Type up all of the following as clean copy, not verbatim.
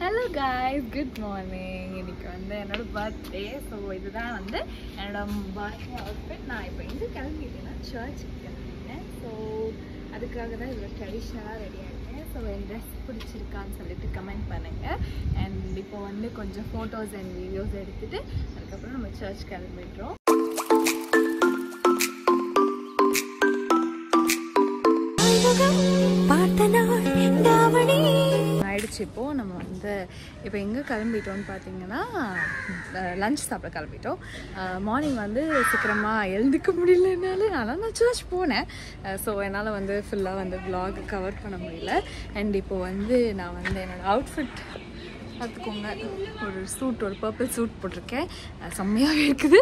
Hello guys, good morning. இன்னைக்கு வந்து என்னோட பர்த்டே. ஸோ இதுதான் வந்து என்னோட பர்த்டே அவுட்ஃபிட். நான் இப்போ எங்கே கிளம்பிட்டேன்னா சர்ச்சுக்கு கிளம்பிட்டேன். ஸோ அதுக்காக தான் இவ்வளோ ட்ரெடிஷ்னலாக ரெடி ஆகிட்டேன். ஸோ என் ட்ரெஸ் பிடிச்சிருக்கான்னு சொல்லிட்டு கமெண்ட் பண்ணுங்கள். அண்ட் இப்போ வந்து கொஞ்சம் ஃபோட்டோஸ் அண்ட் வீடியோஸ் எடுத்துகிட்டு அதுக்கப்புறம் நம்ம சர்ச் கிளம்பிடுறோம். ஆயிடுச்சு. இப்போது நம்ம வந்து இப்போ எங்கே கிளம்பிட்டோம்னு பார்த்தீங்கன்னா லஞ்ச் சாப்பிட கிளம்பிட்டோம். மார்னிங் வந்து சீக்கிரமாக எழுந்துக்க முடியல என்னால். ஆனால் நான் சர்ச் போனேன். ஸோ என்னால் வந்து ஃபுல்லாக வந்து vlog கவர் பண்ண முடியல. அண்ட் இப்போது வந்து நான் வந்து என்னோடய அவுட்ஃபிட் பார்த்துக்கோங்க. ஒரு சூட், ஒரு பர்பிள் சூட் போட்டிருக்கேன். செம்மையாக இருக்குது.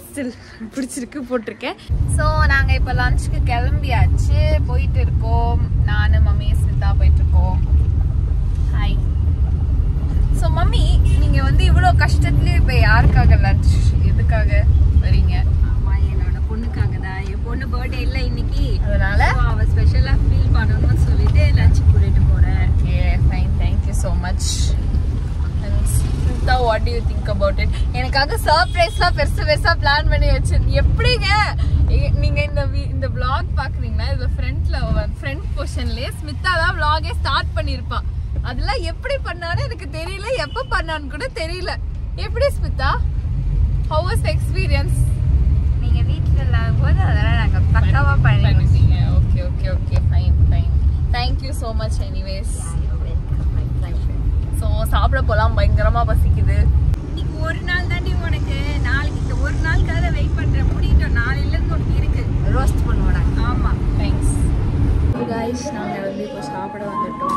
ஸ்டில் பிடிச்சிருக்கு, போட்டிருக்கேன். ஸோ நாங்கள் இப்போ லஞ்சுக்கு கிளம்பியாச்சு, போயிட்டு இருக்கோம். நான் மம்மி ஸ்மிதா போயிட்டுருக்கோம். ஹாய். ஸோ மம்மி, நீங்கள் வந்து இவ்வளோ கஷ்டத்துலேயே இப்போ யாருக்காக லஞ்ச், எதுக்காக வரீங்க? ஆமாம், என்னோட பொண்ணுக்காக தான். என் பொண்ணு பர்த்டே இல்லை இன்னைக்கு, அதனால அவள் ஸ்பெஷலாக ஃபீல் பண்ணணும்னு சொல்லிட்டு லஞ்ச் கூட்டிகிட்டு போகிறேன். Okay fine, thank you so much. What do you think about it? எனக்காக சர்ப்ரைஸ்லாம் பெருசா பிளான் பண்ணி வச்சிருந்தேன். எப்படிங்க நீங்க இந்த vlog பாக்குறீங்கன்னா இதுல ஃப்ரண்ட் போர்ஷன்லயே ஸ்மிதா தான் vlog ஸ்டார்ட் பண்ணிருப்பா. அதெல்லாம் எப்படி பண்ணான்னு எனக்கு தெரியல, எப்ப பண்ணான்னு கூட தெரியல. எப்படி Smitha? How was the experience? நீங்க வீட்டில் இல்லாத போது அதெல்லாம் நாங்கள் பக்காவா பண்ணிட்டீங்க. Okay okay okay fine fine. Thank you so much anyways. So சாப்பிட போகலாம். பயங்கரமாக பசிக்குது. இன்னைக்கு ஒரு நாள் தாண்டி உனக்கு, நாளைக்கு ஒரு நாளுக்காக வெயிட் பண்ணுறேன். முடிட்டோம், நாளையிலேருந்து ஒன்று இருக்கு, ரோஸ்ட் பண்ணுவோம் நாங்கள். ஆமாம், தேங்க்ஸ் கைஸ். நாங்கள் வந்து இப்போ சாப்பிட வந்துட்டோம்.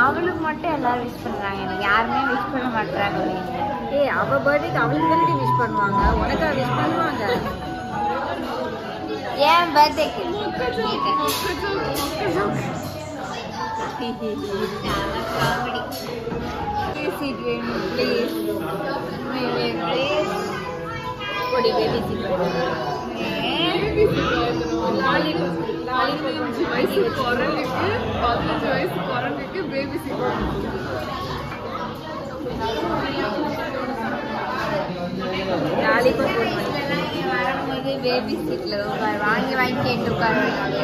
அவளுக்கு மட்டும் எல்லாரும் விஷ் பண்ணுறாங்க, எனக்கு யாருமே விஷ் பண்ண மாட்டாங்க. ஏய், அவள் பர்த்டேக்கு அவளுக்கு தானே விஷ் பண்ணுவாங்க, உனக்காக விஷ் பண்ணுவாங்க. ஏன் பர்த்டேக்கு வரும்போது பேபி சீட்ல வாங்கி கேட்டு உட்காருவாங்க.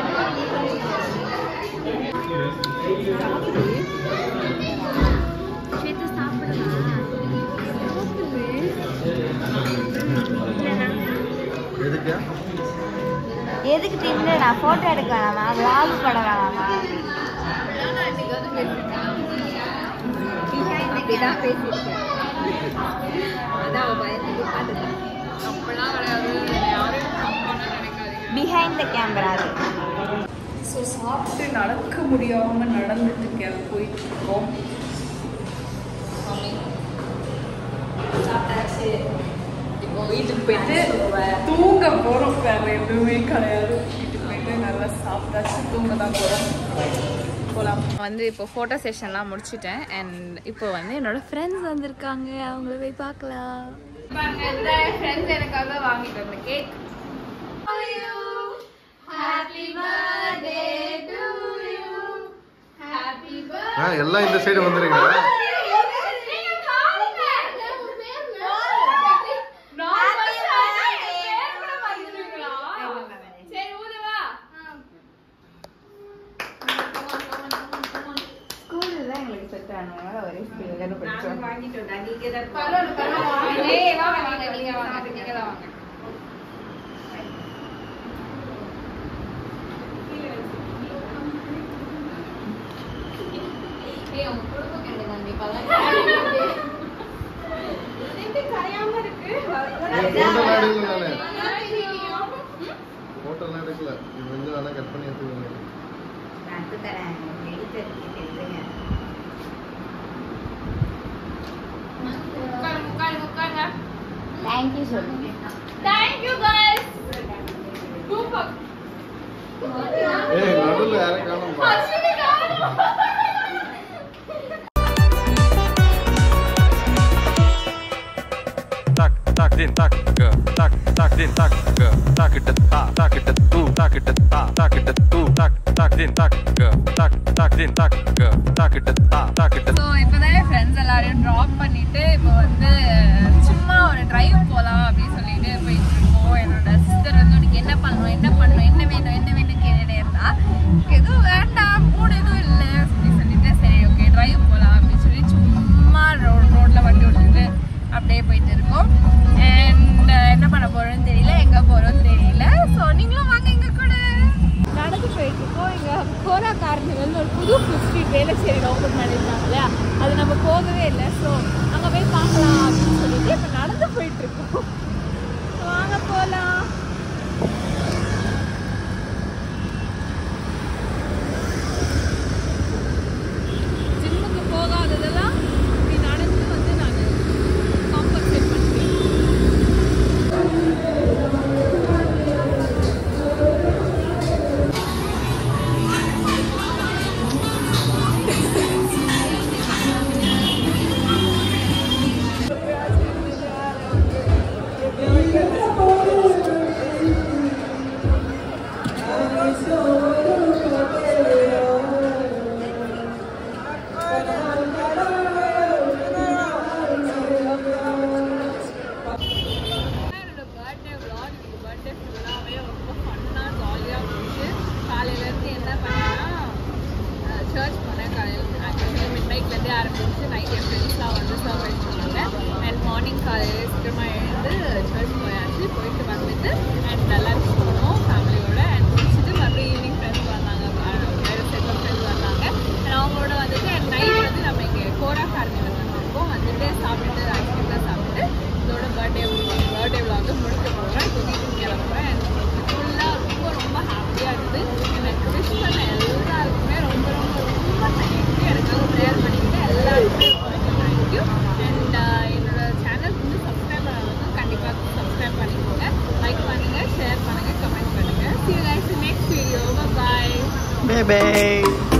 எதுக்கு தின்னு? நான் போட்டோ எடுக்க வேணாமா, vlog பண்ண வேணாமா? அப்படிதான் பேசியிருக்கேன். அதான் அவள் பயத்துக்கு பார்த்துட்டேன். அப்படிலாம் கிடையாது, யாரும் நினைக்காதீங்க. Behind the camera. ஸோ சாப்பிட்டு நடக்க முடியாமல் நடந்துட்டு போயிட்டு இருக்கோம். சாப்பிட்டாச்சு. இப்போ வீட்டுக்கு போயிட்டு தூங்க போகிறோம். வேறு எதுவுமே கிடையாது. வீட்டுக்கு போயிட்டு நல்லா சாப்பிட்டாச்சு, தூங்க தான் போகிறோம். போகலாம். வந்து இப்போ ஃபோட்டோ செஷன்லாம் முடிச்சுட்டேன். அண்ட் இப்போ வந்து என்னோட ஃப்ரெண்ட்ஸ் வந்திருக்காங்க, அவங்கள போய் பார்க்கலாம். இந்த ஃப்ரெண்ட்ஸ் எனக்காக வாங்கிட்டு வந்த கேக். எல்லாம் இந்த சைடு வந்துருங்க. போட்டோலாம் எடுக்கல, இது வந்து வேணா கட் பண்ணி எடுத்துக்கோங்க. தேங்க்யூ சொல்லுங்க. Thank you guys. சூப்பர். ஏய், நடுவுல யாரை காணோம்பா. Tak din tak din tak tak so இப்போதான் என் ஃப்ரெண்ட்ஸ் எல்லாரையும் ட்ராப் பண்ணிட்டு இப்போ வந்து சும்மா ஒரு டிரைவ் போகலாம் அப்படின்னு சொல்லிட்டு போயிட்டு இருக்கோம். என்னோட சிஸ்டர் வந்து உனக்கு என்ன பண்ணணும் என்ன வேணும் கேட்டுட்டே இருந்தா. எதுவும் வேண்டாம், மூடு எதுவும் இல்லை அப்படின்னு சொல்லிட்டு சரி ஓகே டிரைவ் போகலாம் அப்படின்னு சொல்லி சும்மா ரோட்ல வண்டி ஓட்டிட்டு அப்படியே போயிட்டு இருக்கோம். அண்ட் என்ன பண்ண போறோம்னு தெரியல, எங்க போறோம்னு தெரியல. ஸோ நீங்களும் வாங்க எங்க கூட. நடந்து போயிட்டு இருக்கோம். இங்க கோரா கார்னிவல்னு ஒரு புது ஃபுட் ஸ்ட்ரீட் வேலை செய்யற ஓப்பன் பண்ணியிருக்காங்க இல்லையா, அது நம்ம போகவே இல்லை. ஸோ அங்கே போய் பார்க்கலாம் அப்படின்னு சொல்லிட்டு இப்போ நடந்து போயிட்டு இருக்கோம். வாங்க போகலாம். ஜிம்முக்கு போகாததெல்லாம் இப்படி நடந்து வந்து நான் காம்பன்சேட் பண்ணுவேன். Bye bye.